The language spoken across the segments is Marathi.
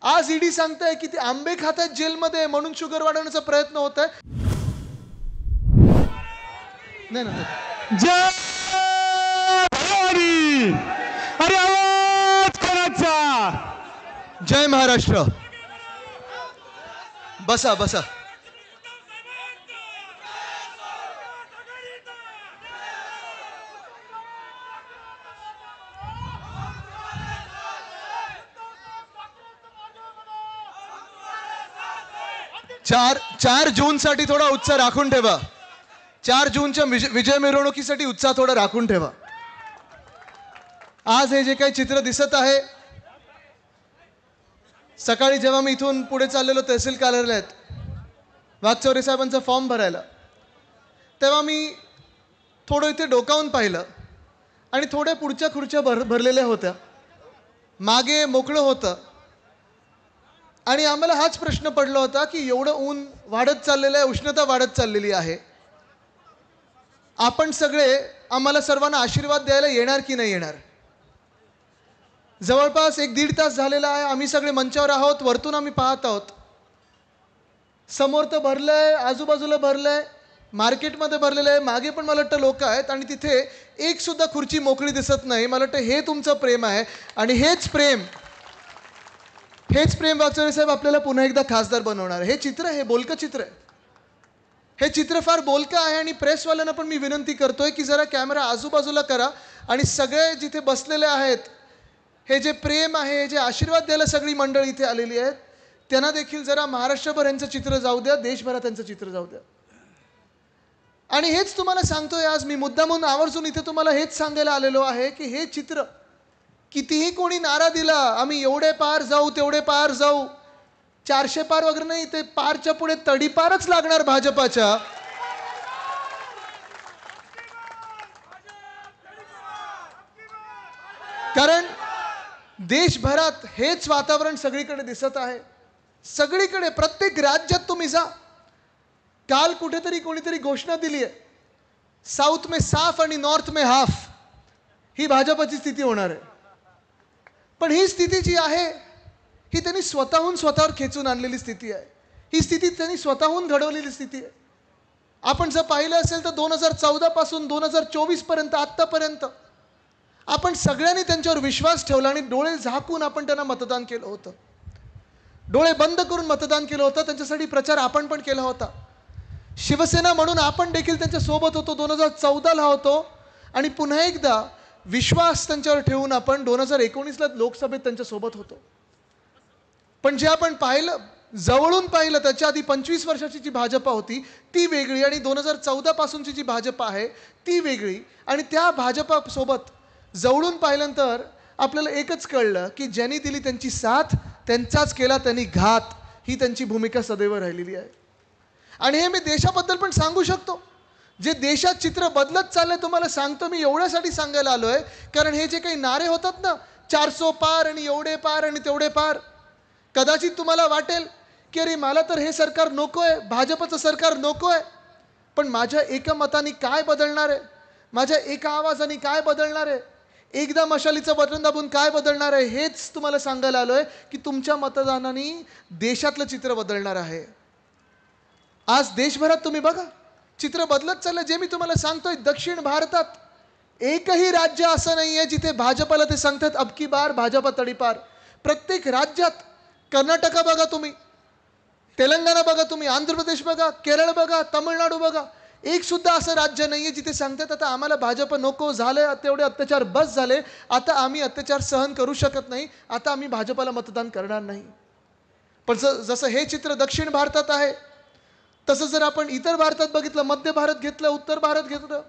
आज ईडी सांगताय की ते आंबे खातात जेलमध्ये म्हणून शुगर वाढवण्याचा प्रयत्न होत आहे. नाही ना, जय भवानी. अरे आवाज कोणाचा? जय महाराष्ट्र. बसा बसा. चार जून साठी थोडा उत्साह राखून ठेवा. 4 जूनच्या विजय मिरवणुकीसाठी उत्साह थोडा राखून ठेवा. आज हे जे काही चित्र दिसत आहे, सकाळी जेव्हा मी इथून पुढे चाललेलो तहसील कार्यालयात वाघचौरे साहेबांचा फॉर्म भरायला, तेव्हा मी थोडं इथे डोकावून पाहिलं आणि थोड्या पुढच्या खुर्च्या भरलेल्या होत्या. मागे मोकळं होतं आणि आम्हाला हाच प्रश्न पडला होता की एवढं ऊन वाढत चाललेलं आहे, उष्णता वाढत चाललेली आहे, आपण सगळे आम्हाला सर्वांना आशीर्वाद द्यायला येणार की नाही येणार. जवळपास 1-1.5 तास झालेला आहे. आम्ही सगळे मंचावर आहोत, वरतून आम्ही पाहत आहोत. समोर तर भरलंय, आजूबाजूला भरलंय, मार्केटमध्ये भरलेलं आहे, मागे पण मला वाटतं लोक आहेत आणि तिथे एक सुद्धा खुर्ची मोकळी दिसत नाही. मला वाटतं हे तुमचं प्रेम आहे आणि हेच प्रेम वाघचौरे साहेब आपल्याला पुन्हा एकदा खासदार बनवणार. हे चित्र, हे बोलकं चित्र आहे. हे चित्र फार बोलकं आहे आणि प्रेसवाल्यांना पण मी विनंती करतोय की जरा कॅमेरा आजूबाजूला करा आणि सगळे जिथे बसलेले आहेत, हे जे प्रेम आहे, हे जे आशीर्वाद द्यायला सगळी मंडळी इथे आलेली आहेत, त्यांना देखील जरा महाराष्ट्रभर यांचं चित्र जाऊ द्या, देशभरात यांचं चित्र जाऊ द्या. आणि हेच तुम्हाला सांगतोय आज मी मुद्दामून आवर्जून इथे तुम्हाला हेच सांगायला आलेलो आहे की हे चित्र, कितीही कोणी नारा दिला, आम्ही एवढे पार जाऊ तेवढे पार जाऊ, 400 पार वगैरे नाही, ते पारच्या पुढे तडीपारच लागणार भाजपाच्या. कारण देशभरात हेच वातावरण सगळीकडे दिसत आहे. सगळीकडे प्रत्येक राज्यात तुम्ही जा. काल कुठेतरी कोणीतरी घोषणा दिली आहे, साऊथ में साफ आणि नॉर्थ में हाफ, ही भाजपाची स्थिती होणार आहे. पण ही स्थिती जी आहे ही त्यांनी स्वतःवर खेचून आणलेली स्थिती आहे. ही स्थिती त्यांनी स्वतःहून घडवलेली स्थिती आहे. आपण जर पाहिलं असेल तर 2014 पासून 2024 पर्यंत आतापर्यंत आपण सगळ्यांनी त्यांच्यावर विश्वास ठेवला आणि डोळे झाकून आपण त्यांना मतदान केलं होतं. डोळे बंद करून मतदान केलं होतं. त्यांच्यासाठी प्रचार आपण पण केला होता. शिवसेना म्हणून आपण देखील त्यांच्या सोबत होतो, 2014ला होतो आणि पुन्हा एकदा विश्वास त्यांच्यावर ठेवून आपण 2019ला लोकसभेत त्यांच्या सोबत होतो. पण जे आपण पाहिलं, जवळून पाहिलं, त्याच्या आधी 25 वर्षाची जी भाजपा होती ती वेगळी आणि 2014 पासूनची जी भाजपा आहे ती वेगळी. आणि त्या भाजपा सोबत जवळून पाहिल्यानंतर आपल्याला एकच कळलं की ज्यांनी दिली त्यांची साथ, त्यांचाच केला त्यांनी घात, ही त्यांची भूमिका सदैव राहिलेली आहे. आणि हे मी देशाबद्दल पण सांगू शकतो. जे देशात चित्र बदलत चाललंय तुम्हाला सांगतो मी, एवढ्यासाठी सांगायला आलोय कारण हे जे काही नारे होतात ना, 400 पार आणि एवढे पार आणि तेवढे पार, कदाचित तुम्हाला वाटेल की अरे मला तर हे सरकार नकोय, भाजपचं सरकार नकोय, पण माझ्या एका मताने काय बदलणार आहे, माझ्या एका आवाजाने काय बदलणार आहे, एकदा मशालीचं बटन दाबून काय बदलणार आहे, हेच तुम्हाला सांगायला आलोय की तुमच्या मतदानाने देशातलं चित्र बदलणार आहे. आज देशभरात तुम्ही बघा, चित्र बदलत चाललं. जे मी तुम्हाला सांगतोय, दक्षिण भारतात एकही राज्य असं नाही आहे जिथे भाजपाला ते सांगतात अब की बार भाजपा तडीपार. प्रत्येक राज्यात, कर्नाटका बघा तुम्ही, तेलंगणा बघा तुम्ही, आंध्र प्रदेश बघा, केरळ बघा, तामिळनाडू बघा, एक सुद्धा असं राज्य नाही आहे जिथे सांगतात आता आम्हाला भाजप नको झाले, तेवढे अत्याचार बस झाले, आता आम्ही अत्याचार सहन करू शकत नाही, आता आम्ही भाजपाला मतदान करणार नाही. पण जसं हे चित्र दक्षिण भारतात आहे, तसं जर आपण इतर भारतात बघितलं, मध्य भारत घेतलं, उत्तर भारत घेतलं,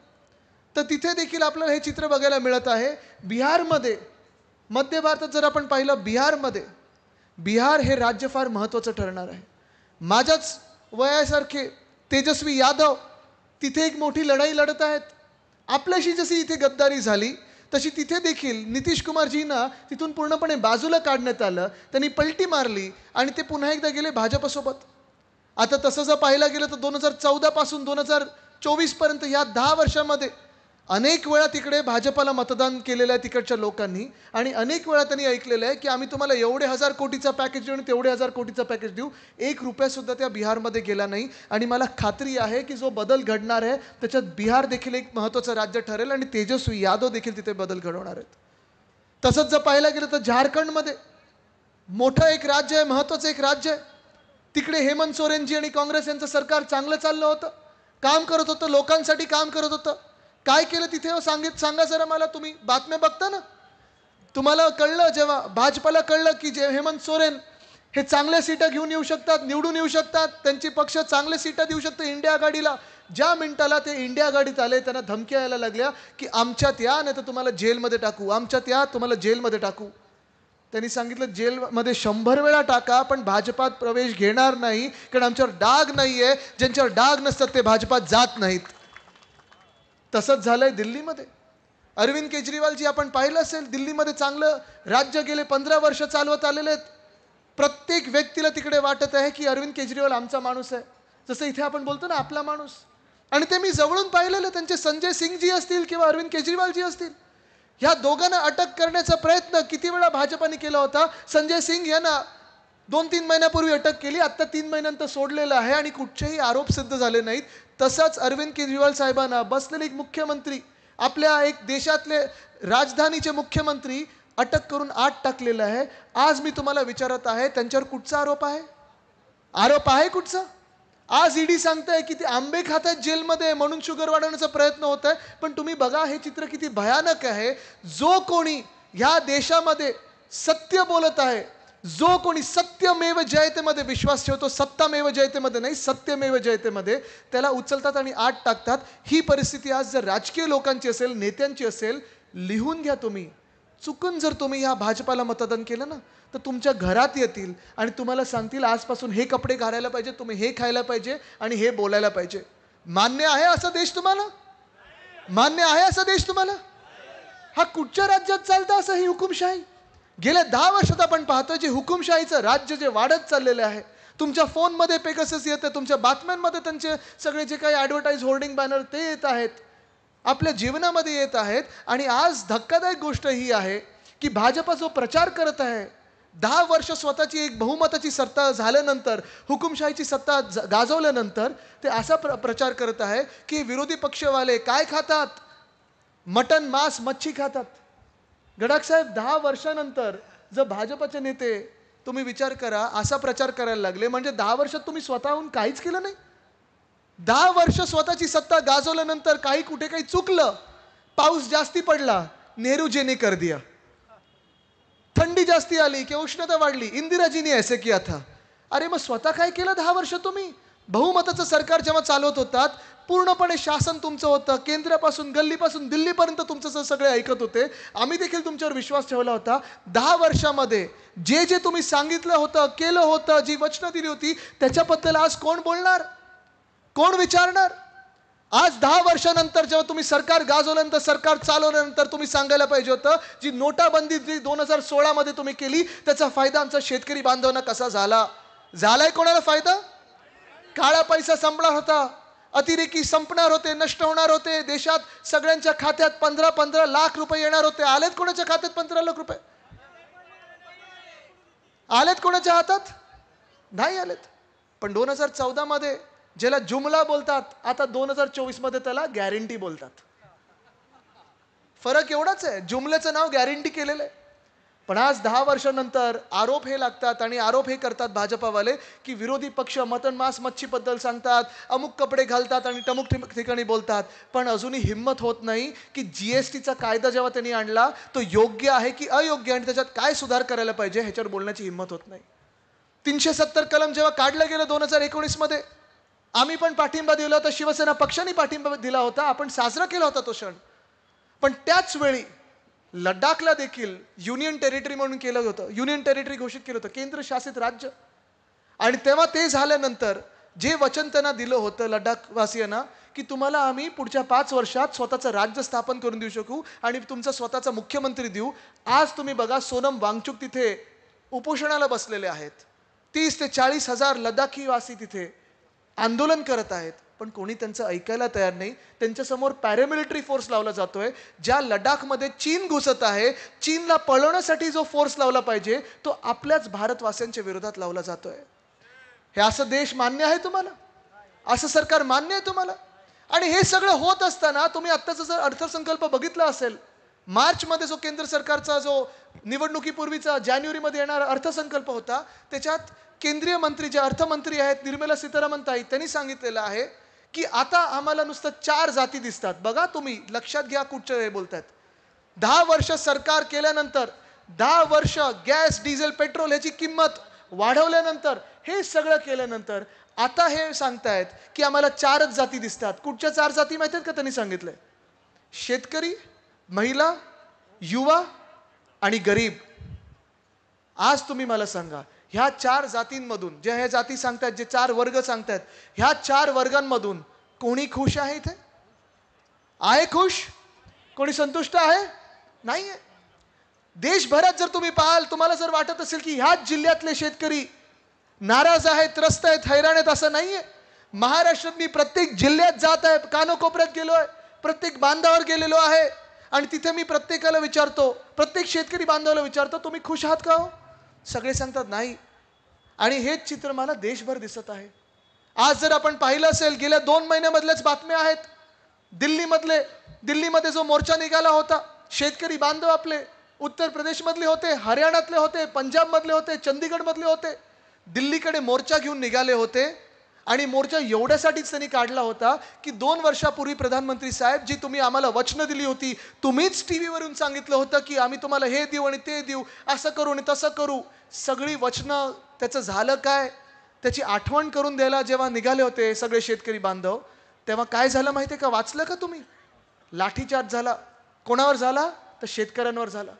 तर तिथे देखील आपल्याला हे चित्र बघायला मिळत आहे. बिहारमध्ये, मध्य भारतात जर आपण पाहिलं, बिहार हे राज्य फार महत्त्वाचं ठरणार आहे. माझ्याच वयासारखे तेजस्वी यादव तिथे एक मोठी लढाई लढत आहेत. आपल्याशी जशी इथे गद्दारी झाली तशी तिथे देखील नितीश कुमारजींना तिथून पूर्णपणे बाजूला काढण्यात आलं, त्यांनी पलटी मारली आणि ते पुन्हा एकदा गेले भाजपसोबत. आता तसं जर पाहायला गेलं तर 2014 पासून 2024 पर्यंत या 10 वर्षामध्ये अनेक वेळा तिकडे भाजपाला मतदान केलेलं आहे तिकडच्या लोकांनी, आणि अनेक वेळा त्यांनी ऐकलेलं आहे की आम्ही तुम्हाला एवढे 1000 कोटीचा पॅकेज देऊ आणि तेवढे 1000 कोटीचा पॅकेज देऊ. 1 रुपयासुद्धा त्या बिहारमध्ये गेला नाही. आणि मला खात्री आहे की जो बदल घडणार आहे त्याच्यात बिहार देखील एक महत्त्वाचं राज्य ठरेल आणि तेजस्वी यादव देखील तिथे बदल घडवणार आहेत. तसंच जर पाहायला गेलं तर झारखंडमध्ये मोठं एक राज्य आहे, महत्त्वाचं एक राज्य आहे. तिकडे हेमंत सोरेनजी आणि काँग्रेस यांचं सरकार चांगलं चाललं होतं, काम करत होतं, लोकांसाठी काम करत होतं. काय केलं तिथे हो सांगा जरा मला. तुम्ही बातम्या बघता ना, तुम्हाला कळलं जेव्हा भाजपाला कळलं की जे हेमंत सोरेन हे चांगल्या सीटा घेऊन येऊ शकतात, निवडून येऊ शकतात, त्यांची पक्ष चांगल्या सीटा देऊ शकते इंडिया आघाडीला. ज्या मिनिटाला ते इंडिया आघाडीत आले त्यांना धमक्या यायला लागल्या की आमच्यात या नाही तर तुम्हाला जेलमध्ये टाकू, आमच्यात या तुम्हाला जेलमध्ये टाकू. त्यांनी सांगितलं जेलमध्ये 100 वेळा टाका पण भाजपात प्रवेश घेणार नाही, कारण आमच्यावर डाग नाही आहे. ज्यांच्यावर डाग नसतात ते भाजपात जात नाहीत. तसंच झालंय दिल्लीमध्ये. अरविंद केजरीवालजी आपण पाहिलं असेल, दिल्लीमध्ये चांगलं राज्य गेले 15 वर्ष चालवत आलेले आहेत. प्रत्येक व्यक्तीला तिकडे वाटत आहे की अरविंद केजरीवाल आमचा माणूस आहे, जसं इथे आपण बोलतो ना आपला माणूस. आणि ते मी जवळून पाहिलेलं. त्यांचे संजय सिंगजी असतील किंवा अरविंद केजरीवालजी असतील, ह्या दोघांना अटक करण्याचा प्रयत्न किती वेळा भाजपाने केला होता. संजय सिंग यांना 2-3 महिन्यापूर्वी अटक केली, आता 3 महिन्यानंतर सोडलेलं आहे आणि कुठचेही आरोप सिद्ध झाले नाहीत. तसंच अरविंद केजरीवाल साहेबांना बसलेले एक मुख्यमंत्री, आपल्या एक देशातले राजधानीचे मुख्यमंत्री अटक करून आत टाकलेलं आहे. आज मी तुम्हाला विचारत आहे त्यांच्यावर कुठचा आरोप आहे? आरोप आहे कुठचा? आज ईडी सांगताय की ते आंबे खात आहेत जेलमध्ये म्हणून शुगर वाढवण्याचा प्रयत्न होत आहे. पण तुम्ही बघा हे चित्र किती भयानक आहे. जो कोणी ह्या देशामध्ये सत्य बोलत आहे, जो कोणी सत्यमेव जयतेमध्ये विश्वास ठेवतो, सत्तामेव जयतेमध्ये नाही सत्यमेव जयतेमध्ये, त्याला उचलतात आणि आत टाकतात. ही परिस्थिती आज जर राजकीय लोकांची असेल, नेत्यांची असेल, लिहून घ्या तुम्ही. चुकून जर तुम्ही ह्या भाजपाला मतदान केलं ना तर तुमच्या घरात येतील आणि तुम्हाला सांगतील आजपासून हे कपडे घालायला पाहिजे, तुम्ही हे खायला पाहिजे आणि हे बोलायला पाहिजे. मान्य आहे असा देश तुम्हाला? मान्य आहे असा देश तुम्हाला? हा कुठच्या राज्यात चालतं असं ही हुकुमशाही? गेल्या 10 वर्षात आपण पाहतोय जे हुकुमशाहीचं राज्य जे वाढत चाललेलं आहे. तुमच्या फोनमध्ये पेगासस येतं, तुमच्या बातम्यांमध्ये त्यांचे सगळे जे काही ॲडव्हर्टाईज होर्डिंग बॅनर ते येत आहेत, आपल्या जीवनामध्ये येत आहेत. आणि आज धक्कादायक गोष्ट ही आहे की भाजपा जो प्रचार करत आहे, 10 वर्ष स्वतःची एक बहुमताची सत्ता झाल्यानंतर, हुकुमशाहीची सत्ता गाजवल्यानंतर ते असा प्रचार करत आहे की विरोधी पक्षवाले काय खातात? मटन, मांस, मच्छी खातात. गडाख साहेब 10 वर्षानंतर जर भाजपचे नेते, तुम्ही विचार करा, असा प्रचार करायला लागले, म्हणजे 10 वर्षात तुम्ही स्वतःहून काहीच केलं नाही. 10 वर्ष स्वतःची सत्ता गाजवल्यानंतर काही कुठे काही चुकलं, पाऊस जास्ती पडला, नेहरूजीने कर दिया. थंडी जास्ती आली किंवा उष्णता वाढली, इंदिराजीने ऐसे किया था. अरे मग स्वतः काय केलं 10 वर्ष तुम्ही? बहुमताचं सरकार जेव्हा चालवत होतात, पूर्णपणे शासन तुमचं होतं, केंद्रापासून गल्लीपासून दिल्लीपर्यंत तुमचं सगळे ऐकत होते. आम्ही देखील तुमच्यावर विश्वास ठेवला होता. 10 वर्षामध्ये जे जे तुम्ही सांगितलं होतं, केलं होतं, जी वचनं दिली होती, त्याच्याबद्दल आज कोण बोलणार? कोण विचारणार? आज 10 वर्षानंतर जेव्हा तुम्ही सरकार गाजवल्यानंतर, सरकार चालवल्यानंतर तुम्ही सांगायला पाहिजे होतं, जी नोटाबंदी जी 2016 मध्ये तुम्ही केली, त्याचा फायदा आमचा शेतकरी बांधवांना कसा झाला? झालाय कोणाला फायदा? काळा पैसा संपणार होता, अतिरेकी संपणार होते, नष्ट होणार होते. देशात सगळ्यांच्या खात्यात 15-15 लाख रुपये येणार होते. आलेत कोणाच्या खात्यात 15 लाख रुपये? आलेत कोणाच्या हातात? नाही आलेत. पण 2014 मध्ये ज्याला जुमला बोलतात, आता 2024 मध्ये त्याला गॅरंटी बोलतात. फरक एवढाच आहे, जुमल्याचं नाव गॅरंटी केलेलं आहे. पण आज 10 वर्षानंतर आरोप हे लागतात आणि आरोप हे करतात भाजपावाले की विरोधी पक्ष मटन, मांस, मच्छीबद्दल सांगतात, अमुक कपडे घालतात आणि टमुक ठिकाणी बोलतात. पण अजूनही हिंमत होत नाही की जीएसटीचा कायदा जेव्हा त्यांनी आणला तो योग्य आहे की अयोग्य आणि त्याच्यात काय सुधार करायला पाहिजे ह्याच्यावर बोलण्याची हिंमत होत नाही. 370 कलम जेव्हा काढलं गेलं 2019 मध्ये, आम्ही पण पाठिंबा दिला होता, शिवसेना पक्षाने पाठिंबा दिला होता, आपण साजरा केला होता तो क्षण. पण त्याच वेळी लडाखला देखील युनियन टेरिटरी म्हणून केलं होतं, युनियन टेरिटरी घोषित केलं होतं, केंद्रशासित राज्य. आणि तेव्हा ते झाल्यानंतर जे वचन त्यांना दिलं होतं लडाखवासियांना की तुम्हाला आम्ही पुढच्या 5 वर्षात स्वतःचं राज्य स्थापन करून देऊ शकू आणि तुमचा स्वतःचा मुख्यमंत्री देऊ. आज तुम्ही बघा सोनम वांगचुक तिथे उपोषणाला बसलेले आहेत. 30 ते 40 हजार लडाखीवासी तिथे आंदोलन करत आहेत. पण कोणी त्यांचं ऐकायला तयार नाही. त्यांच्यासमोर पॅरामिलिटरी फोर्स लावला जातोय. ज्या लडाखमध्ये चीन घुसत आहे, चीनला पळवण्यासाठी जो फोर्स लावला पाहिजे तो आपल्याच भारतवासियांच्या विरोधात लावला जातोय. हे असं देश मान्य आहे तुम्हाला? असं सरकार मान्य आहे तुम्हाला? आणि हे सगळं होत असताना तुम्ही आत्ताचा जर अर्थसंकल्प बघितला असेल, मार्चमध्ये जो केंद्र सरकारचा जो निवडणुकीपूर्वीचा जानेवारीमध्ये येणारा अर्थसंकल्प होता, त्याच्यात केंद्रीय मंत्री जे अर्थमंत्री आहेत निर्मला सीतारामन ताई, त्यांनी सांगितलेलं आहे की आता आम्हाला नुसतं 4 जाती दिसतात. बघा तुम्ही लक्षात घ्या कुठचे हे बोलतात. 10 वर्ष सरकार केल्यानंतर, 10 वर्ष गॅस डिझेल पेट्रोल ह्याची किंमत वाढवल्यानंतर, हे सगळं केल्यानंतर आता हे सांगतायत की आम्हाला 4च जाती दिसतात. कुठच्या 4 जाती माहिती आहेत का त्यांनी सांगितलंय? शेतकरी, महिला, युवा आणि गरीब. आज तुम्ही मला सांगा, ह्या 4 जातींमधून जे हे जाती सांगतात, जे 4 वर्ग सांगतात, ह्या 4 वर्गांमधून कोणी खुश आहे इथे? आहे खुश? कोणी संतुष्ट आहे? नाहीये. देशभरात जर तुम्ही पाहाल, तुम्हाला जर वाटत असेल की ह्याच जिल्ह्यातले शेतकरी नाराज आहेत, त्रस्त आहेत, हैराण आहेत, असं नाहीये. महाराष्ट्रात मी प्रत्येक जिल्ह्यात जात आहे, कानोकोपऱ्यात गेलोय, प्रत्येक बांधावर गेलेलो आहे आणि तिथे मी प्रत्येकाला विचारतो, प्रत्येक शेतकरी बांधवाला विचारतो, तुम्ही खुश आहात का हो? सगळे सांगतात नाही. आणि हेच चित्र मला देशभर दिसत आहे. आज जर आपण पाहिलं असेल, गेल्या 2 महिन्यामधल्याच बातम्या आहेत. दिल्लीमध्ये जो मोर्चा निघाला होता, शेतकरी बांधव आपले उत्तर प्रदेशमधले होते, हरियाणातले होते, पंजाबमधले होते, चंदीगडमधले होते, दिल्लीकडे मोर्चा घेऊन निघाले होते. आणि मोर्चा एवढ्यासाठीच त्यांनी काढला होता की 2 वर्षापूर्वी प्रधानमंत्री साहेब, जी तुम्ही आम्हाला वचनं दिली होती, तुम्हीच टीव्हीवरून सांगितलं होतं की आम्ही तुम्हाला हे देऊ आणि ते देऊ, असं करू आणि तसं करू, सगळी वचनं त्याचं झालं काय? त्याची आठवण करून द्यायला जेव्हा निघाले होते सगळे शेतकरी बांधव, तेव्हा काय झालं माहिती आहे का? वाचलं का तुम्ही? लाठीचार्ज झाला. कोणावर झाला? तर शेतकऱ्यांवर झाला.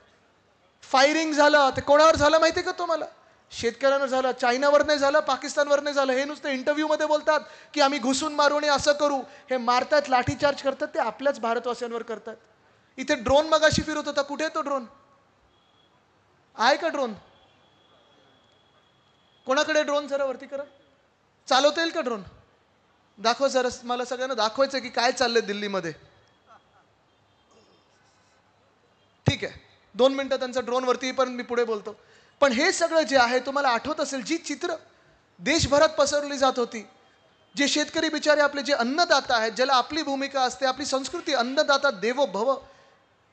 फायरिंग झालं. ते कोणावर झालं माहिती आहे का तुम्हाला? शेतकऱ्यांवर झालं. चायनावर नाही झालं, पाकिस्तानवर नाही झालं. हे नुसतं इंटरव्ह्यूमध्ये बोलतात की आम्ही घुसून मारू आणि असं करू. हे मारतात, लाठीचार्ज करतात, ते आपल्याच भारतवासियांवर करतात. इथे ड्रोन मगाशी फिरत होता. कुठे आहे तो ड्रोन? आहे का ड्रोन? कोणाकडे ड्रोन? जरा वरती करा. चालवता येईल का ड्रोन? दाखवा जरा, मला सगळ्यांना दाखवायचं की काय चाललंय दिल्लीमध्ये. ठीक आहे, 2 मिनिटं त्यांचा ड्रोन वरती येईपर्यंत मी पुढे बोलतो. पण हे सगळं जे आहे, तुम्हाला आठवत असेल, जी चित्र देशभरात पसरली जात होती, जे शेतकरी बिचारे आपले जे अन्नदाता आहेत, ज्याला आपली भूमिका असते, आपली संस्कृती, अन्नदाता देवो भव,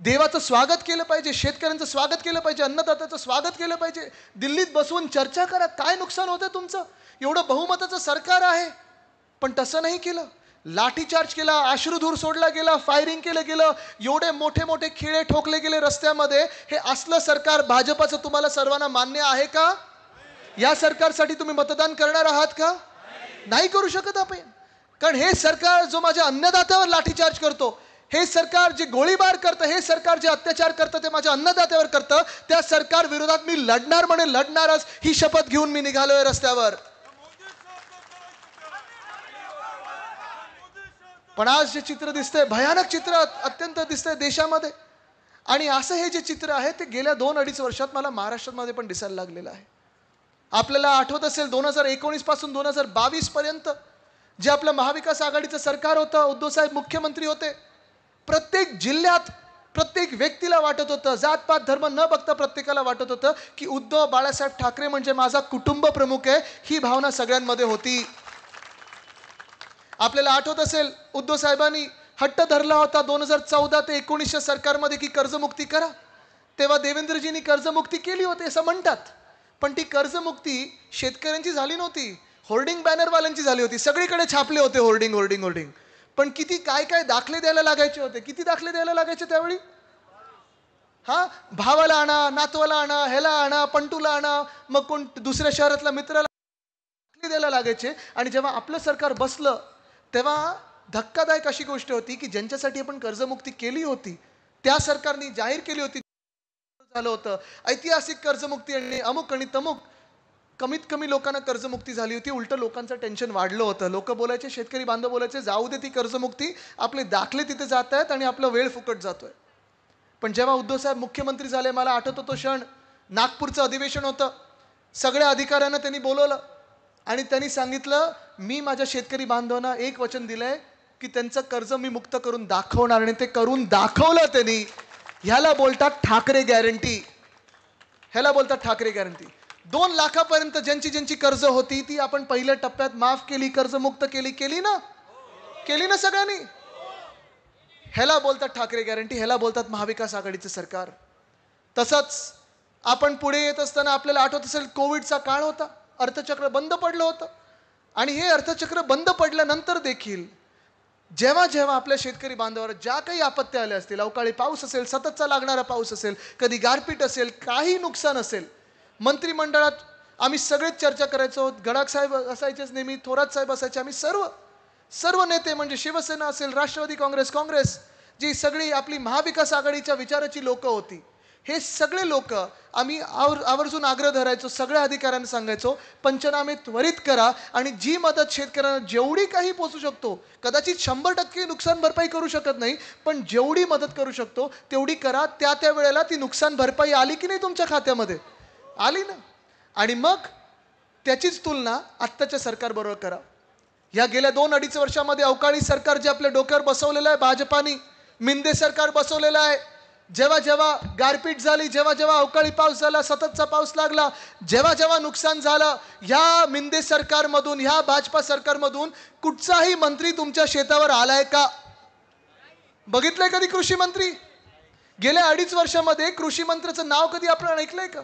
देवाचं स्वागत केलं पाहिजे, शेतकऱ्यांचं स्वागत केलं पाहिजे, अन्नदात्याचं स्वागत केलं पाहिजे. दिल्लीत बसवून चर्चा करा, काय नुकसान होतं तुमचं? एवढं बहुमताचं सरकार आहे, पण तसं नाही केलं. लाठीचार्ज केला, अश्रुधूर सोडला गेला, फायरिंग केलं गेलं, एवढे मोठे मोठे खिळे ठोकले गेले रस्त्यामध्ये. हे असलं सरकार भाजपाचं तुम्हाला सर्वांना मान्य आहे का? या सरकारसाठी तुम्ही मतदान करणार आहात का? नाही करू शकत आपण. कारण हे सरकार जो माझ्या अन्नदात्यावर लाठीचार्ज करतो, हे सरकार जे गोळीबार करतं, हे सरकार जे अत्याचार करतं, ते माझ्या अन्नदात्यावर करतं, त्या सरकार विरोधात मी लढणार, म्हणे लढणारच, ही शपथ घेऊन मी निघालोय रस्त्यावर. पण आज जे चित्र दिसतंय, भयानक चित्र अत्यंत दिसतंय देशामध्ये. आणि असं हे जे चित्र आहे ते गेल्या 2-2.5 वर्षात मला महाराष्ट्रामध्ये पण दिसायला लागलेलं आहे. आपल्याला आठवत असेल 2019 पासून 2022 पर्यंत जे आपलं महाविकास आघाडीचं सरकार होतं, उद्धव साहेब मुख्यमंत्री होते, प्रत्येक जिल्ह्यात प्रत्येक व्यक्तीला वाटत होतं, जातपात धर्म न बघता प्रत्येकाला वाटत होतं की उद्धव बाळासाहेब ठाकरे म्हणजे माझा कुटुंब प्रमुख आहे. ही भावना सगळ्यांमध्ये होती. आपल्याला आठवत असेल उद्धव साहेबांनी हट्ट धरला होता 2014 ते 19 सरकारमध्ये की कर्जमुक्ती करा. तेव्हा देवेंद्रजींनी कर्जमुक्ती केली होती असं म्हणतात, पण ती कर्जमुक्ती शेतकऱ्यांची झाली नव्हती, होर्डिंग बॅनरवाल्यांची झाली होती. सगळीकडे छापले होते होर्डिंग होर्डिंग होर्डिंग. पण किती काय काय दाखले द्यायला लागायचे होते. किती दाखले द्यायला लागायचे त्यावेळी? भावाला आणा, नातवाला आणा, ह्याला आणा, पंटूला आणा, मग कोण दुसऱ्या शहरातल्या मित्राला दाखले द्यायला लागायचे. आणि जेव्हा आपलं सरकार बसलं तेव्हा धक्कादायक अशी गोष्ट होती की ज्यांच्यासाठी आपण कर्जमुक्ती केली होती त्या सरकारने जाहीर केली होती, झालं होतं ऐतिहासिक कर्जमुक्ती आणि अमुक आणि तमुक. कमीत कमी लोकांना कर्जमुक्ती झाली होती, उलट लोकांचं टेन्शन वाढलं होतं. लोक बोलायचे, शेतकरी बांधव बोलायचे, जाऊ दे ती कर्जमुक्ती, आपले दाखले तिथे जात आहेत आणि आपला वेळ फुकट जातोय. पण जेव्हा उद्धव साहेब मुख्यमंत्री झाले, मला आठवतो तो क्षण, नागपूरचं अधिवेशन होतं, सगळ्या अधिकाऱ्यांना त्यांनी बोलवलं आणि त्यांनी सांगितलं मी माझ्या शेतकरी बांधवांना एक वचन दिलंय की त्यांचं कर्ज मी मुक्त करून दाखवणार आणि ते करून दाखवलं त्यांनी. ह्याला बोलतात ठाकरे गॅरंटी. ह्याला बोलतात ठाकरे गॅरंटी. 2 लाखापर्यंत ज्यांची ज्यांची कर्ज होती ती आपण पहिल्या टप्प्यात माफ केली, कर्जमुक्त केली ना सगळ्यांनी. ह्याला बोलतात ठाकरे गॅरंटी. ह्याला बोलतात महाविकास आघाडीचं सरकार. तसंच आपण पुढे येत असताना आपल्याला आठवत असेल कोविडचा काळ होता, अर्थचक्र बंद पडलं होतं. आणि हे अर्थचक्र बंद पडल्यानंतर देखील जेव्हा जेव्हा आपल्या शेतकरी बांधवावर ज्या काही आपत्त्या आल्या असतील, अवकाळी पाऊस असेल, सततचा लागणारा पाऊस असेल, कधी गारपीट असेल, काही नुकसान असेल, मंत्रिमंडळात आम्ही सगळेच चर्चा करायचो. गडाख साहेब असायचेच नेहमी, थोरात साहेब असायचे. आम्ही सर्व नेते म्हणजे शिवसेना असेल, राष्ट्रवादी काँग्रेस, जी सगळी आपली महाविकास आघाडीच्या विचाराची लोक होती, हे सगळे लोक आम्ही आवर्जून आग्रह धरायचो. सगळ्या अधिकाऱ्यांना सांगायचो पंचनामे त्वरित करा आणि जी मदत शेतकऱ्यांना जेवढी काही पोचू शकतो, कदाचित 100% नुकसान भरपाई करू शकत नाही, पण जेवढी मदत करू शकतो तेवढी करा. त्या वेळेला ती नुकसान भरपाई आली की नाही तुमच्या खात्यामध्ये? आली ना. आणि मग त्याचीच तुलना आत्ताच्या सरकारबरोबर करा. या गेल्या 2-2.5 वर्षामध्ये अवकाळी सरकार जे आपल्या डोक्यावर बसवलेलं आहे भाजपानी, मिंदे सरकार बसवलेलं आहे. जेव्हा जेव्हा गारपीट झाली, जेव्हा जेव्हा अवकाळी पाऊस झाला, सततचा पाऊस लागला, जेव्हा जेव्हा नुकसान झालं, ह्या मिंदे सरकारमधून, ह्या भाजपा सरकारमधून कुठचाही मंत्री तुमच्या शेतावर आलाय का? बघितलंय कधी कृषी मंत्री? गेल्या 2.5 वर्षामध्ये कृषी मंत्र्याचं नाव कधी आपण ऐकलंय का?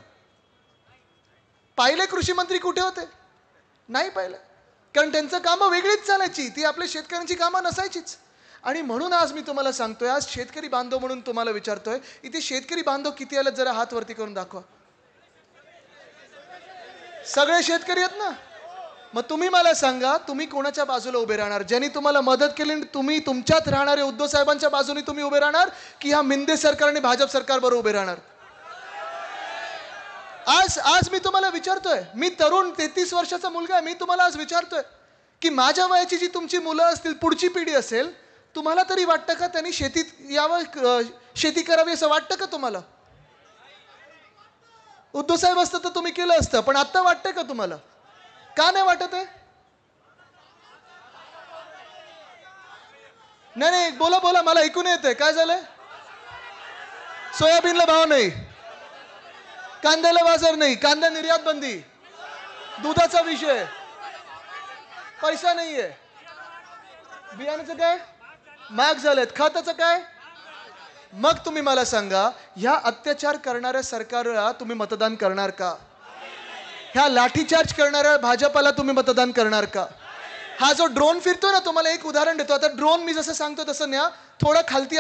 पाहिले कृषी मंत्री कुठे होते? नाही पाहिलं. कारण त्यांचं कामं वेगळीच चालायची, ती आपल्या शेतकऱ्यांची कामं नसायचीच. आणि म्हणून आज मी तुम्हाला सांगतोय, आज शेतकरी बांधव म्हणून तुम्हाला विचारतोय, इथे शेतकरी बांधव किती आले जरा हात वरती करून दाखवा. सगळे शेतकरी आहेत ना? मग तुम्ही मला सांगा, तुम्ही कोणाच्या बाजूला उभे राहणार? ज्यांनी तुम्हाला मदत केली तुम्ही तुमच्यात राहणारे उद्धव साहेबांच्या बाजूने तुम्ही उभे राहणार की ह्या मिंदे सरकार आणि भाजप सरकारबरोबर उभे राहणार? आज मी तुम्हाला विचारतोय, मी तरुण 33 वर्षाचा मुलगा आहे, मी तुम्हाला आज विचारतोय की माझ्या वयाची जी तुमची मुलं असतील, पुढची पिढी असेल, तुम्हाला तरी वाटतं का त्यांनी शेतीत यावं, शेती करावी असं वाटतं का तुम्हाला? उद्धव साहेब असतं तर तुम्ही केलं असतं, पण आता वाटतंय का तुम्हाला? का नाही वाटत आहे? नाही, बोला, मला ऐकून येतंय. काय झालंय? सोयाबीनला भाव नाही, कांद्याला बाजार नाही, कांदा निर्यात बंदी, दुधाचा विषय, पैसा नाहीये, बियाण्याचं काय महाग झालेत, खताचं काय? मग तुम्ही मला सांगा, ह्या अत्याचार करणाऱ्या सरकारला तुम्ही मतदान करणार का? ह्या लाठीचार्ज करणाऱ्या भाजपाला तुम्ही मतदान करणार का? हा जो ड्रोन फिरतोय ना, तुम्हाला एक उदाहरण देतो. आता ड्रोन मी जसं सांगतो तसं न्या, थोडं खालती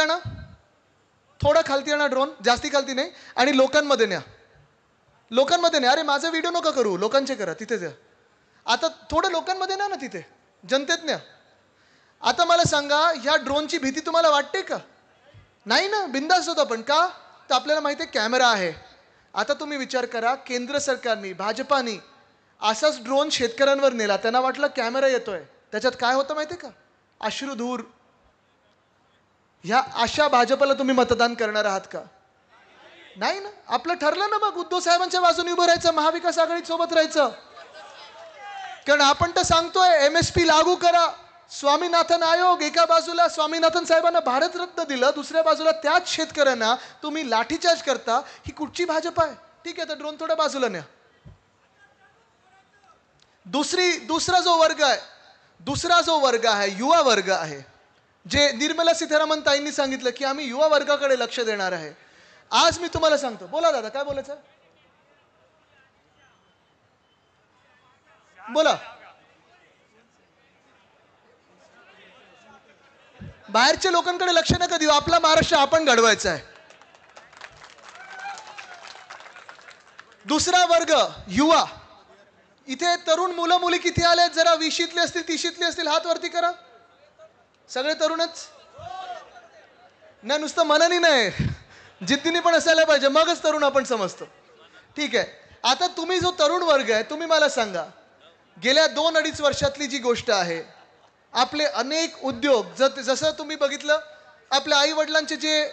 आणा ड्रोन, जास्ती खालती नाही, आणि लोकांमध्ये न्या. अरे माझा व्हिडिओ नका करू, लोकांचे करा, तिथे द्या. आता थोडं लोकांमध्ये न्या ना, तिथे जनतेत न्या. आता मला सांगा, ह्या ड्रोनची भीती तुम्हाला वाटते का? नाही ना, बिंदास होता. पण का? तर आपल्याला माहिती आहे कॅमेरा आहे. आता तुम्ही विचार करा, केंद्र सरकारने, भाजपाने असाच ड्रोन शेतकऱ्यांवर नेला, त्यांना वाटलं कॅमेरा येतोय, त्याच्यात काय होतं माहिती आहे का? अश्रुधूर. ह्या अशा भाजपाला तुम्ही मतदान करणार आहात का? नाही ना. आपलं ठरलं ना, मग उद्धव साहेबांच्या बाजूने उभं राहायचं, महाविकास आघाडी सोबत राहायचं. कारण आपण तर सांगतोय MSP लागू करा, स्वामीनाथन आयोग, एका बाजूला स्वामीनाथन साहेबांना भारतरत्न दिलं, दुसऱ्या बाजूला त्याच शेतकऱ्यांना तुम्ही लाठीचार्ज करता. ही कुठची भाजपा आहे? ठीक आहे, तर ड्रोन थोडा बाजूला न्या. दुसरा जो वर्ग आहे, युवा वर्ग आहे, जे निर्मला सीतारामन ताईंनी सांगितलं की आम्ही युवा वर्गाकडे लक्ष देणार आहे. आज मी तुम्हाला सांगतो. बोला दादा, काय बोलायचं? बोला. बाहेरच्या लोकांकडे लक्ष नका देऊ, आपला महाराष्ट्र आपण घडवायचा आहे. दुसरा वर्ग युवा, इथे तरुण मुलं मुली किती आले? जरा 20शीतले असतील, 30शीतले असतील, हात वरती करा. सगळे तरुणच नाही, नुसतं मनानी नाही, जिद्दीने पण असायला पाहिजे, मगच तरुण आपण समजतो. ठीक आहे. आता तुम्ही जो तरुण वर्ग आहे, तुम्ही मला सांगा, गेल्या 2-2.5 वर्षातली जी गोष्ट आहे, आपले अनेक उद्योग, जसं तुम्ही बघितलं, आपल्या आई वडिलांचे जे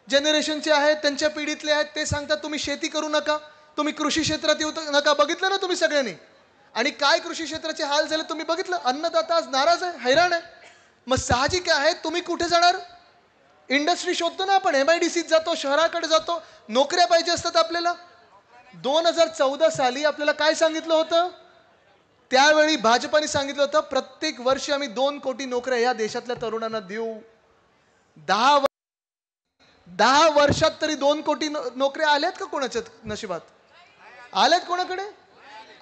जनरेशनचे आहेत, त्यांच्या पिढीतले आहेत, ते सांगतात तुम्ही शेती करू नका, तुम्ही कृषी क्षेत्रात येऊ नका. बघितलं ना तुम्ही सगळ्यांनी. आणि काय कृषी क्षेत्राचे हाल झाले तुम्ही बघितलं. अन्नदाता आज नाराज आहे, हैराण आहे. मग साहजिक आहे, तुम्ही कुठे जाणार? इंडस्ट्री शोधतो ना आपण, MIDCत जातो, शहराकडे जातो, नोकऱ्या पाहिजे असतात आपल्याला. 2014 साली आपल्याला काय सांगितलं होतं? त्यावेळी भाजपाने सांगितलं होतं प्रत्येक वर्षी आम्ही 2 कोटी नोकऱ्या या देशातल्या तरुणांना देऊ. 10 वर्षात तरी 2 कोटी नोकऱ्या आल्यात का कोणाच्या नशिबात? आल्यात कोणाकडे?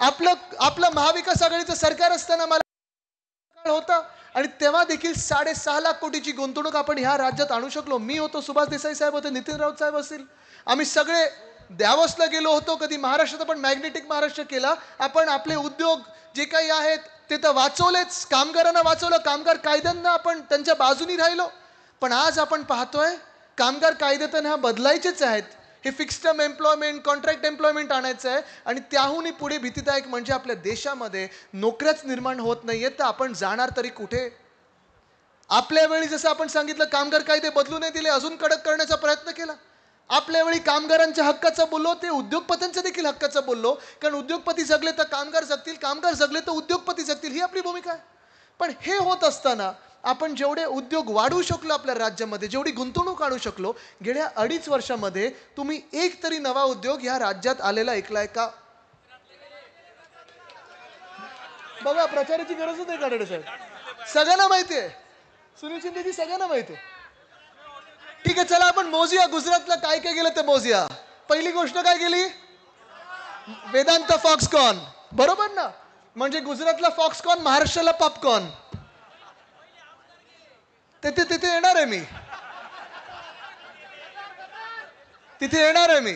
आपलं महाविकास आघाडीचं सरकार असताना मला होता आणि तेव्हा देखील 6.5 लाख कोटीची गुंतवणूक आपण ह्या राज्यात आणू शकलो. मी होतो, सुभाष देसाई साहेब होते, नितीन राऊत साहेब असतील, आम्ही सगळे द्यावसला गेलो होतो. कधी महाराष्ट्रात आपण मॅग्नेटिक महाराष्ट्र केला. आपण आपले उद्योग जे काही आहेत ते तर वाचवलेच, कामगारांना वाचवलं, कामगार कायद्यांना आपण त्यांच्या बाजूनी राहिलो. पण आज आपण पाहतोय कामगार कायदे तर ह्या बदलायचेच आहेत. हे fix term employment, contract employment आणायचं आहे. आणि त्याहूनही पुढे भीतीदायक म्हणजे आपल्या देशामध्ये नोकऱ्याच निर्माण होत नाहीयेत, तर आपण जाणार तरी कुठे? आपल्या वेळी जसं आपण सांगितलं कामगार कायदे बदलू नाही दिले, अजून कडक करण्याचा प्रयत्न केला. आपल्या वेळी कामगारांच्या हक्काचं बोललो, ते उद्योगपत्यांच्या देखील हक्काचं बोललो. कारण उद्योगपती जगले तर कामगार जगतील, कामगार जगले तर उद्योगपती जगतील, ही आपली भूमिका आहे. पण हे होत असताना आपण जेवढे उद्योग वाढवू शकलो आपल्या राज्यामध्ये, जेवढी गुंतवणूक आणू शकलो, गेल्या 2.5 वर्षामध्ये तुम्ही एक तरी नवा उद्योग ह्या राज्यात आलेला ऐकलाय का? बघा, प्रचाराची गरजच नाही काढे साहेब, सगळ्यांना माहिती आहे. सुनील शिंदेजी सगळ्यांना माहिती आहे. ठीक आहे, चला आपण मोजूया गुजरातला काय काय गेलं ते मोजूया. पहिली गोष्ट काय गेली? वेदांत फॉक्सकॉन, बरोबर ना? म्हणजे गुजरातला फॉक्सकॉन, महाराष्ट्राला पॉपकॉर्न. तिथे येणार आहे मी, तिथे येणार आहे मी.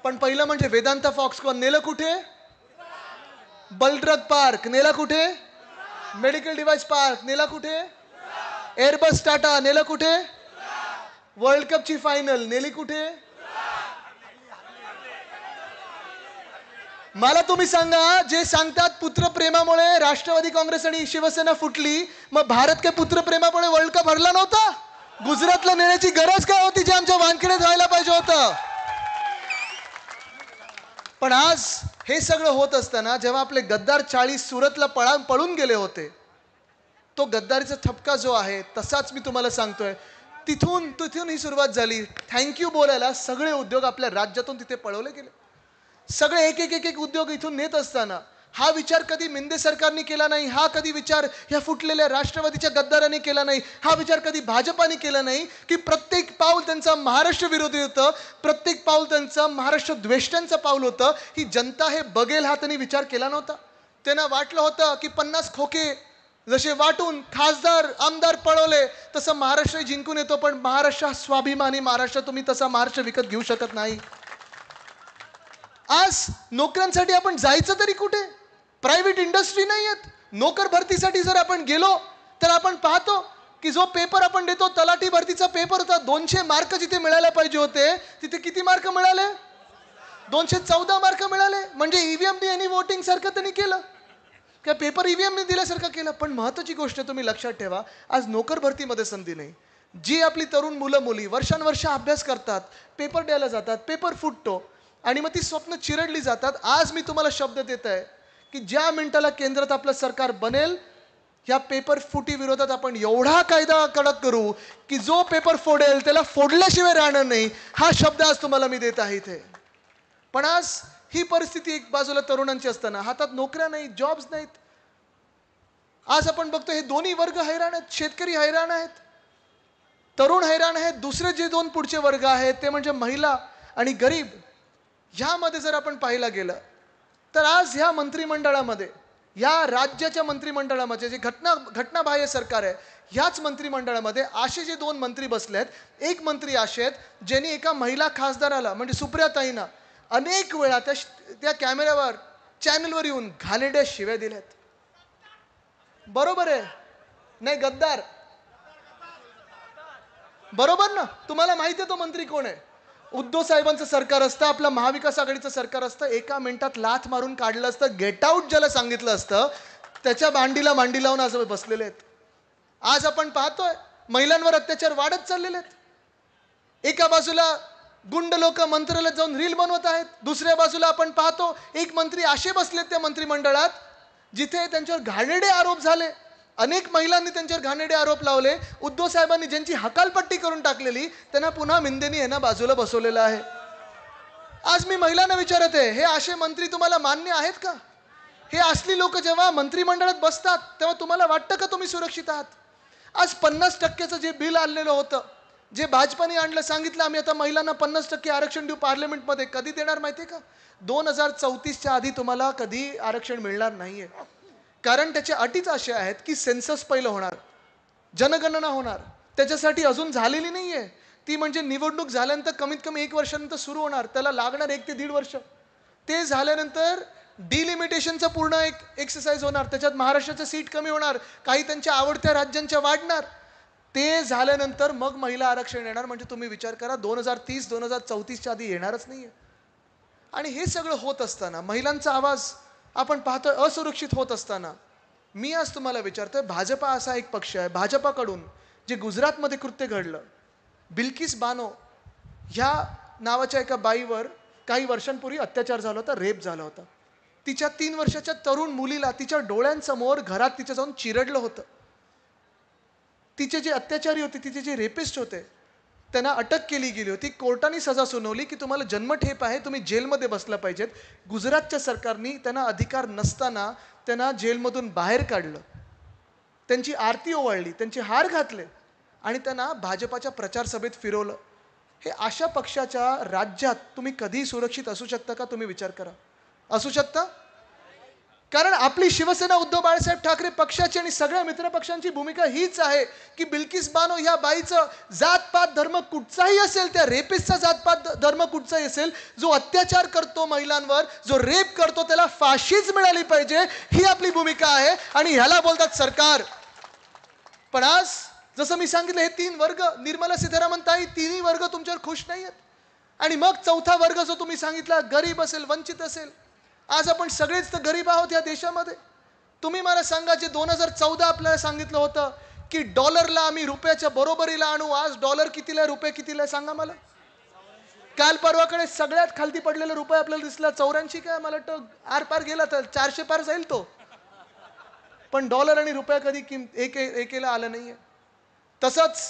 पण पहिलं म्हणजे वेदांत फॉक्सकॉन नेलं कुठे? बलड्रग पार्क नेला कुठे? मेडिकल डिव्हाइस पार्क नेला कुठे? एअरबस टाटा नेला कुठे? वर्ल्ड कपची फायनल नेली कुठे? मला तुम्ही सांगा, जे सांगतात पुत्रप्रेमामुळे राष्ट्रवादी काँग्रेस आणि शिवसेना फुटली, मग भारत काय पुत्रप्रेमामुळे वर्ल्ड कप हरला नव्हता? गुजरातला नेण्याची गरज काय होती, जे आमच्या वानखेडेत व्हायला पाहिजे होतं? पण आज हे सगळं होत असताना जेव्हा आपले गद्दार 40 सुरतला पळून गेले होते, तो गद्दारीचा ठपका जो आहे तसाच मी तुम्हाला सांगतोय. तिथून ही सुरुवात झाली. थँक्यू बोलायला सगळे उद्योग आपल्या राज्यातून तिथे पळवले गेले. सगळे एक उद्योग इथून नेत असताना हा विचार कधी मिंदे सरकारने केला नाही, हा कधी विचार ह्या फुटलेल्या राष्ट्रवादीच्या गद्दारांनी केला नाही, हा विचार कधी भाजपाने केला नाही की प्रत्येक पाऊल त्यांचा महाराष्ट्र विरोधी होतं, प्रत्येक पाऊल त्यांचं महाराष्ट्र द्वेष्टांचं पाऊल होतं. ही जनता हे बघेल हा त्यांनी विचार केला नव्हता. त्यांना वाटलं होतं की 50 खोके जसे वाटून खासदार आमदार पळवले तसं महाराष्ट्र जिंकून येतो. पण महाराष्ट्र स्वाभिमानी महाराष्ट्र, तुम्ही तसा महाराष्ट्र विकत घेऊ शकत नाही. आज नोकऱ्यांसाठी आपण जायचं तरी कुठे? प्रायव्हेट इंडस्ट्री नाही आहेत. नोकर भरतीसाठी जर आपण गेलो तर आपण पाहतो की जो पेपर आपण देतो, तलाठी भरतीचा पेपर होता, 200 मार्क जिथे मिळायला पाहिजे होते तिथे किती मार्क मिळाले? 214 मार्क मिळाले. म्हणजे ईव्हीएमनी आणि वोटिंग सारखं त्यांनी केलं, काय पेपर ईव्हीएमने दिल्यासारखं केलं. पण महत्त्वाची गोष्ट तुम्ही लक्षात ठेवा, आज नोकर भरतीमध्ये संधी नाही. जी आपली तरुण मुलं मुली वर्षानुवर्ष अभ्यास करतात, पेपर द्यायला जातात, पेपर फुटतो आणि मग ती स्वप्न चिरडली जातात. आज मी तुम्हाला शब्द देत आहे की ज्या मिनिटाला केंद्रात आपलं सरकार बनेल, या पेपर फुटी विरोधात आपण एवढा कायदा कडक करू की जो पेपर फोडेल त्याला फोडल्याशिवाय राहणार नाही. हा शब्द आज तुम्हाला मी देत आहे इथे. पण आज ही परिस्थिती एक बाजूला तरुणांची असताना हातात नोकऱ्या नाहीत, जॉब्स नाहीत. आज आपण बघतो हे दोन्ही वर्ग हैराण आहेत. शेतकरी हैराण आहेत, तरुण हैराण आहेत. दुसरे जे दोन पुढचे वर्ग आहेत ते म्हणजे महिला आणि गरीब. ह्यामध्ये जर आपण पाहायला गेलं तर आज ह्या मंत्रिमंडळामध्ये, या राज्याच्या मंत्रिमंडळामध्ये जे घटनाबाह्य सरकार आहे, ह्याच मंत्रिमंडळामध्ये असे जे 2 मंत्री बसले आहेत, एक मंत्री असे आहेत ज्यांनी एका महिला खासदाराला म्हणजे सुप्रियाताईंना अनेक वेळा त्या कॅमेऱ्यावर चॅनलवर येऊन घाणेरड्या शिव्या दिल्यात. बरोबर आहे नाही गद्दार? बरोबर ना? तुम्हाला माहिती आहे तो मंत्री कोण आहे? उद्धव साहेबांचं सरकार असतं, आपलं महाविकास आघाडीचं सरकार असतं, एका मिनिटात लाथ मारून काढलं असतं, गेट आउट ज्याला सांगितलं असतं, त्याच्या मांडी लावून आज बसलेले आहेत. आज आपण पाहतोय महिलांवर अत्याचार वाढत चाललेले आहेत. एका बाजूला गुंड लोक मंत्रालयात जाऊन रील बनवत आहेत, दुसऱ्या बाजूला आपण पाहतो एक मंत्री असे बसलेत त्या मंत्रिमंडळात जिथे त्यांच्यावर घाणेरडे आरोप झाले, अनेक महिलांनी त्यांच्यावर घाणेरडे आरोप लावले, उद्धव साहेबांनी ज्यांची हकालपट्टी करून टाकलेली त्यांना पुन्हा मिंदेनी यांना बाजूला बसवलेलं आहे. आज मी महिलांना विचारत आहे, हे असे मंत्री तुम्हाला मान्य आहेत का? हे असली लोक जेव्हा मंत्रिमंडळात बसतात तेव्हा तुम्हाला वाटतं का तुम्ही सुरक्षित आहात? आज 50% जे बिल आणलेलं होतं, जे भाजपाने आणलं, सांगितलं आम्ही आता महिलांना 50% आरक्षण देऊ पार्लमेंटमध्ये, कधी देणार माहिती आहे का? 2034च्या आधी तुम्हाला कधी आरक्षण मिळणार नाहीये. कारण त्याच्या अटीच अशा आहेत की सेन्सस पहिलं होणार, जनगणना होणार, त्याच्यासाठी अजून झालेली नाहीये ती. म्हणजे निवडणूक झाल्यानंतर कमीत कमी 1 वर्षानंतर सुरू होणार, त्याला लागणार 1 ते 1.5 वर्ष. ते झाल्यानंतर डिलिमिटेशनचं पूर्ण एक एक्सरसाइज होणार, त्याच्यात महाराष्ट्राच्या सीट कमी होणार, काही त्यांच्या आवडत्या राज्यांच्या वाढणार. ते झाल्यानंतर मग महिला आरक्षण येणार. म्हणजे तुम्ही विचार करा, 2030-2034च्या आधी येणारच नाहीये. आणि हे सगळं होत असताना, महिलांचा आवाज आपण पाहतोय असुरक्षित होत असताना, मी आज तुम्हाला विचारतोय, भाजपा असा एक पक्ष आहे, भाजपाकडून जे गुजरातमध्ये कृत्य घडलं, बिल्किस बानो ह्या नावाच्या एका बाईवर काही वर्षांपूर्वी अत्याचार झाला होता, रेप झाला होता. तिच्या 3 वर्षाच्या तरुण मुलीला तिच्या डोळ्यांसमोर घरात तिच्या जाऊन चिरडलं होतं. तिचे जे अत्याचारी होते, तिचे जे रेपिस्ट होते, त्यांना अटक केली गेली होती. कोर्टाने सजा सुनावली की तुम्हाला जन्मठेप आहे, तुम्ही जेलमध्ये बसला पाहिजेत. गुजरातच्या सरकारने त्यांना अधिकार नसताना त्यांना जेलमधून बाहेर काढलं, त्यांची आरती ओवाळली, त्यांचे हार घातले आणि त्यांना भाजपाच्या प्रचार सभेत फिरवलं. हे अशा पक्षाच्या राज्यात तुम्ही कधी सुरक्षित असू शकता का? तुम्ही विचार करा. असू शकता? कारण आपली शिवसेना उद्धव बाळासाहेब ठाकरे पक्षाची आणि सगळ्या मित्रपक्षांची भूमिका हीच आहे की बिल्किस बानो ह्या बाईचं जातपात धर्म कुठचाही असेल, त्या रेपिस्टचा जातपात धर्म कुठचाही असेल, जो अत्याचार करतो महिलांवर, जो रेप करतो, त्याला फाशीच मिळाली पाहिजे, ही आपली भूमिका आहे. आणि ह्याला बोलतात सरकार. पण आज जसं मी सांगितलं, हे 3 वर्ग, निर्मला सीतारामन ताई, 3ही वर्ग तुमच्यावर खुश नाही आहेत. आणि मग 4था वर्ग जो तुम्ही सांगितला, गरीब असेल, वंचित असेल. आज आपण सगळेच तर गरीब आहोत या देशामध्ये. तुम्ही मला सांगा, जे 2014 आपल्याला सांगितलं होतं की डॉलरला आम्ही रुपयाच्या बरोबरीला आणू, आज डॉलर कितीला, रुपये कितीला आहे सांगा मला. काल परवाकडे सगळ्यात खालती पडलेला रुपये आपल्याला दिसला 84 काय, मला वाटतं आरपार गेला तर 400 पार जाईल तो. पण डॉलर आणि रुपया कधी एकेला आलं नाहीये. तसंच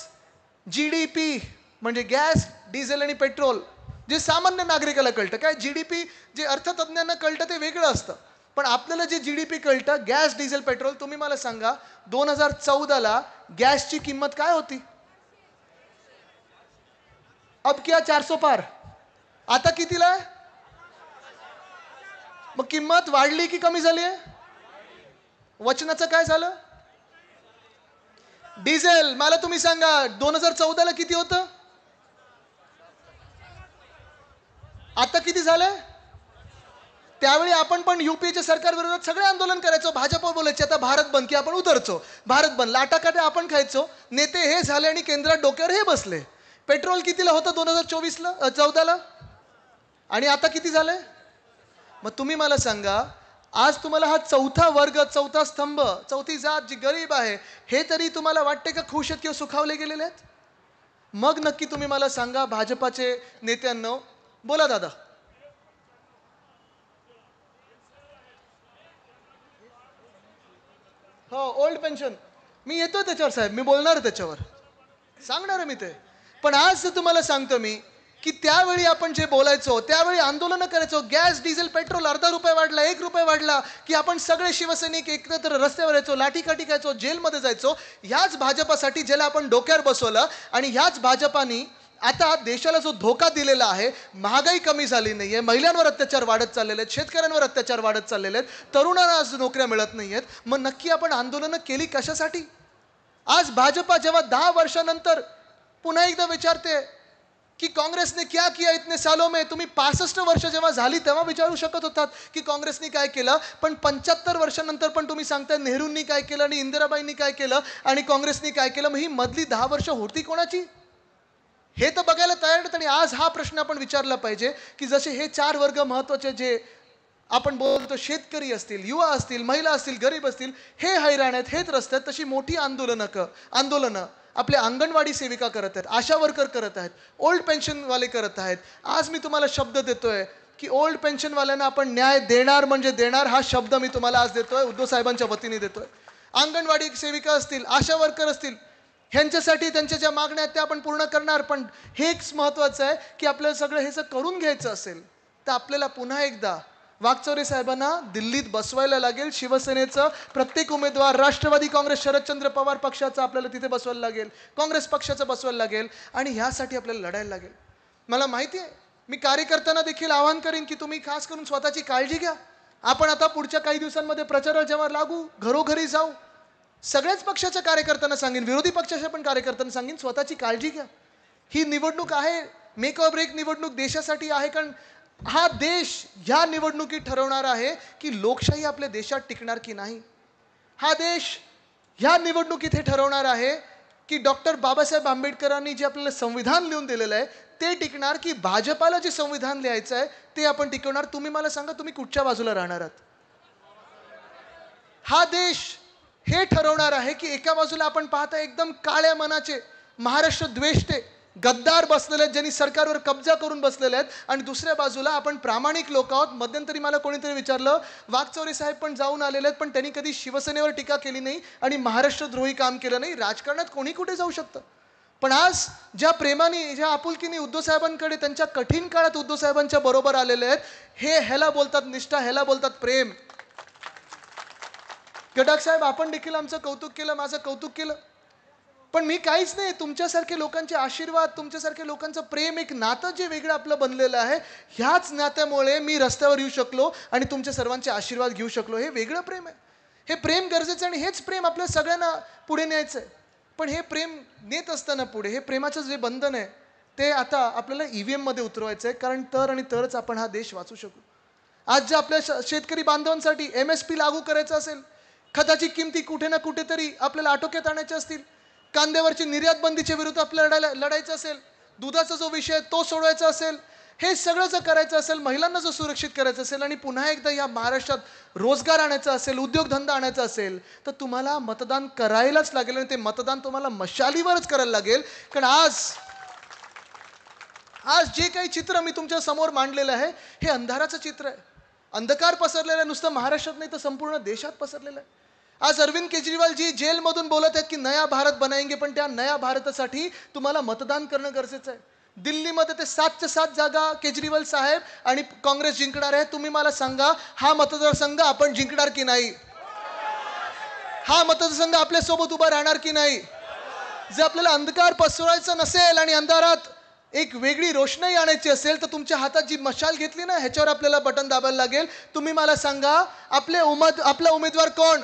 GDP म्हणजे गॅस, डिझेल आणि पेट्रोल, जे सामान्य नागरिकाला कळतं. काय GDP जे अर्थतज्ञांना कळतं ते वेगळं असतं, पण आपल्याला जे GDP कळतं, गॅस, डिझेल, पेट्रोल. तुम्ही मला सांगा, 2014ला गॅसची किंमत काय होती? अब क्या 400 पार. आता कितीला आहे? मग किंमत वाढली की कमी झाली आहे? वचनाचं काय झालं? डिझेल मला तुम्ही सांगा, 2014ला किती होतं? आता किती झालंय? त्यावेळी आपण पण युपीच्या सरकार विरोधात सगळे आंदोलन करायचो, भाजपवर बोलायचे आता भारत बंद, की आपण उतरचो. भारत बंद, लाटाकाटे आपण खायचो. नेते हे झाले आणि केंद्रात डोक्यावर हे बसले. पेट्रोल कितीला होतं 2014ला? आणि आता किती झालंय? मग तुम्ही मला सांगा, आज तुम्हाला हा 4था वर्ग, 4था स्तंभ, 4थी जात जी गरीब आहे, हे तरी तुम्हाला वाटते का खुश आहेत किंवा सुखावले गेलेले आहेत? मग नक्की तुम्ही मला सांगा, भाजपाचे नेत्यांनो, बोला दादा. हो, ओल्ड पेन्शन मी येतो त्याच्यावर साहेब, मी बोलणार आहे त्याच्यावर, सांगणार आहे मी ते. पण आज तुम्हाला सांगतो मी की त्यावेळी आपण जे बोलायचो, त्यावेळी आंदोलन करायचो, गॅस, डिझेल, पेट्रोल अर्धा रुपये वाढला, 1 रुपये वाढला की आपण सगळे शिवसैनिक एकत्र रस्त्यावर यायचो, लाठीकाठी खायचो, जेलमध्ये जायचो. ह्याच भाजपासाठी, ज्याला आपण डोक्यावर बसवलं, आणि ह्याच भाजपानी आता देशाला जो धोका दिलेला आहे, महागाई कमी झाली नाहीये, महिलांवर अत्याचार वाढत चाललेले आहेत, शेतकऱ्यांवर अत्याचार वाढत चाललेले आहेत, तरुणांना आज नोकऱ्या मिळत नाहीयेत. मग नक्की आपण आंदोलनं केली कशासाठी? आज भाजपा जेव्हा 10 वर्षानंतर पुन्हा एकदा विचारते की काँग्रेसने क्या किया इतने सालों में, तुम्ही 65 वर्ष जेव्हा झाली तेव्हा विचारू शकत होतात की काँग्रेसने काय केलं. पण 75 वर्षानंतर पण तुम्ही सांगताय नेहरूंनी काय केलं आणि इंदिराबाईंनी काय केलं आणि काँग्रेसनी काय केलं. मग ही मधली 10 वर्ष होती कोणाची, हे तर बघायला तयार नाहीत. आणि आज हा प्रश्न आपण विचारला पाहिजे की जसे हे 4 वर्ग महत्त्वाचे, जे आपण बोलतो, शेतकरी असतील, युवा असतील, महिला असतील, गरीब असतील, हे हैराण आहेत, हे त्रस्त आहेत, तशी मोठी आंदोलनं आपल्या अंगणवाडी सेविका करत आहेत, आशा वर्कर करत आहेत, ओल्ड पेन्शनवाले करत आहेत. आज मी तुम्हाला शब्द देतोय, की ओल्ड पेन्शनवाल्यांना आपण न्याय देणार म्हणजे देणार, हा शब्द मी तुम्हाला आज देतोय, उद्धव साहेबांच्या वतीने देतोय. अंगणवाडी सेविका असतील, आशा वर्कर असतील, ह्यांच्यासाठी त्यांच्या ज्या मागण्या आहेत त्या आपण पूर्ण करणार. पण हेच महत्त्वाचं आहे की आपल्याला सगळं हे जर करून घ्यायचं असेल तर आपल्याला पुन्हा एकदा वाकचौरे साहेबांना दिल्लीत बसवायला लागेल. शिवसेनेचं प्रत्येक उमेदवार, राष्ट्रवादी काँग्रेस, शरदचंद्र पवार पक्षाचा आपल्याला तिथे बसवायला लागेल, काँग्रेस पक्षाचं बसवायला लागेल आणि ह्यासाठी आपल्याला लढायला लागेल. मला माहिती आहे, मी कार्यकर्त्यांना देखील आवाहन करीन की तुम्ही खास करून स्वतःची काळजी घ्या. आपण आता पुढच्या काही दिवसांमध्ये प्रचाराला जेव्हा लागू, घरोघरी जाऊ, सगळ्याच पक्षाच्या कार्यकर्त्यांना सांगेन, विरोधी पक्षाच्या पण कार्यकर्त्यांना सांगेन, स्वतःची काळजी घ्या. ही निवडणूक आहे, मेक ऑर ब्रेक निवडणूक देशासाठी आहे. कारण हा देश ह्या निवडणुकीत ठरवणार आहे की लोकशाही आपल्या देशात टिकणार की नाही. हा देश ह्या निवडणुकीत हे ठरवणार आहे की डॉक्टर बाबासाहेब आंबेडकरांनी जे आपल्याला संविधान लिहून दिलेलं आहे ते टिकणार, की भाजपाला जे संविधान लिहायचं आहे ते आपण टिकवणार. तुम्ही मला सांगा, तुम्ही कुठच्या बाजूला राहणार आहात? हा देश हे ठरवणार आहे की एका बाजूला आपण पाहता एकदम काळ्या मनाचे महाराष्ट्र द्वेष्टे गद्दार बसलेले आहेत, ज्यांनी सरकारवर कब्जा करून बसलेले आहेत, आणि दुसऱ्या बाजूला आपण प्रामाणिक लोक आहोत. मध्यंतरी मला कोणीतरी विचारलं, वाकचौरे साहेब पण जाऊन आलेले आहेत पण त्यांनी कधी शिवसेनेवर टीका केली नाही आणि महाराष्ट्रद्रोही काम केलं नाही. राजकारणात कोणी कुठे जाऊ शकतं, पण आज ज्या प्रेमाने, ज्या आपुलकीने उद्धव साहेबांकडे त्यांच्या कठीण काळात उद्धव साहेबांच्या बरोबर आलेले आहेत, ह्याला बोलतात निष्ठा, ह्याला बोलतात प्रेम. गडाख साहेब, आपण देखील आमचं कौतुक केलं, माझं कौतुक केलं, पण मी काहीच नाही. तुमच्यासारखे लोकांचे आशीर्वाद, तुमच्यासारखे लोकांचं प्रेम, एक नातं जे वेगळं आपलं बनलेलं आहे, ह्याच नात्यामुळे मी रस्त्यावर येऊ शकलो आणि तुमच्या सर्वांचे आशीर्वाद घेऊ शकलो. हे वेगळं प्रेम आहे, हे प्रेम गरजेचं आहे आणि हेच प्रेम आपल्या सगळ्यांना पुढे न्यायचं आहे. पण हे प्रेम नेत असताना पुढे हे प्रेमाचं जे बंधन आहे ते आता आपल्याला EVM मध्ये उतरवायचं आहे, कारण तर आणि तरच आपण हा देश वाचू शकू. आज जे आपल्या शेतकरी बांधवांसाठी MSP लागू करायचं असेल, खताची किमती कुठे ना कुठेतरी आपल्याला आटोक्यात आणायच्या असतील, कांद्यावरची निर्यात बंदीच्या विरुद्ध आपल्याला लढायचं असेल, दुधाचा जो विषय तो सोडवायचा असेल, हे सगळं जर करायचं असेल, महिलांना जर सुरक्षित करायचं असेल आणि पुन्हा एकदा या महाराष्ट्रात रोजगार आणायचा असेल, उद्योगधंदा आणायचा असेल, तर तुम्हाला मतदान करायलाच लागेल. आणि ते मतदान तुम्हाला मशालीवरच करायला लागेल. कारण आज जे काही चित्र मी तुमच्या समोर मांडलेलं आहे हे अंधाराचं चित्र आहे. अंधकार पसरलेला आहे, नुसतं महाराष्ट्रात नाही तर संपूर्ण देशात पसरलेलं आहे. आज अरविंद केजरीवाल जी जेलमधून बोलत आहेत की नया भारत बनाएंगे, पण त्या नया भारतासाठी तुम्हाला मतदान करणं गरजेचं आहे. दिल्लीमध्ये ते 7च्या 7 जागा केजरीवाल साहेब आणि काँग्रेस जिंकणार आहे. तुम्ही मला सांगा, हा मतदारसंघ आपण जिंकणार की नाही? हा मतदारसंघ आपल्यासोबत उभा राहणार की नाही? जर आपल्याला अंधकार पसरवायचा नसेल आणि अंधारात एक वेगळी रोषणाई आणायची असेल तर तुमच्या हातात जी मशाल घेतली ना, ह्याच्यावर आपल्याला बटन दाबायला लागेल. तुम्ही मला सांगा, आपला उमेदवार कोण?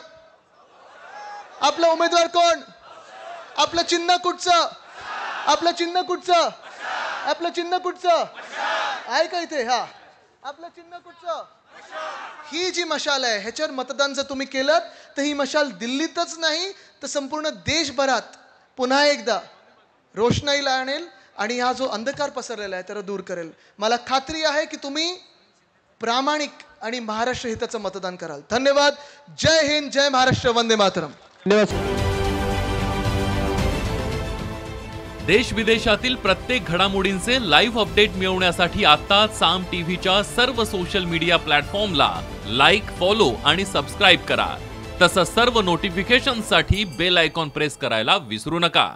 आपला उमेदवार कोण? आपलं चिन्ह कुठचं? आपलं चिन्ह कुठचं? आपलं चिन्ह कुठचं आहे का इथे? हा, आपलं चिन्ह कुठचं? ही जी मशाल आहे ह्याच्यावर मतदान जर तुम्ही केलं तर ही मशाल दिल्लीतच नाही तर संपूर्ण देशभरात पुन्हा एकदा रोषणाईला आणेल आणि हा जो अंधकार पसरलेला आहे त्याला दूर करेल. मला खात्री आहे की तुम्ही प्रामाणिक आणि महाराष्ट्र हिताचं मतदान कराल. धन्यवाद. जय हिंद, जय महाराष्ट्र, वंदे मातरम. देश विदेशातील प्रत्येक घडामोडींचे लाईव्ह अपडेट मिळवण्यासाठी आता साम टीव्हीच्या सर्व सोशल मीडिया प्लॅटफॉर्मला लाईक, फॉलो आणि सबस्क्राईब करा. तसंच सर्व नोटिफिकेशनसाठी बेल आयकॉन प्रेस करायला विसरू नका.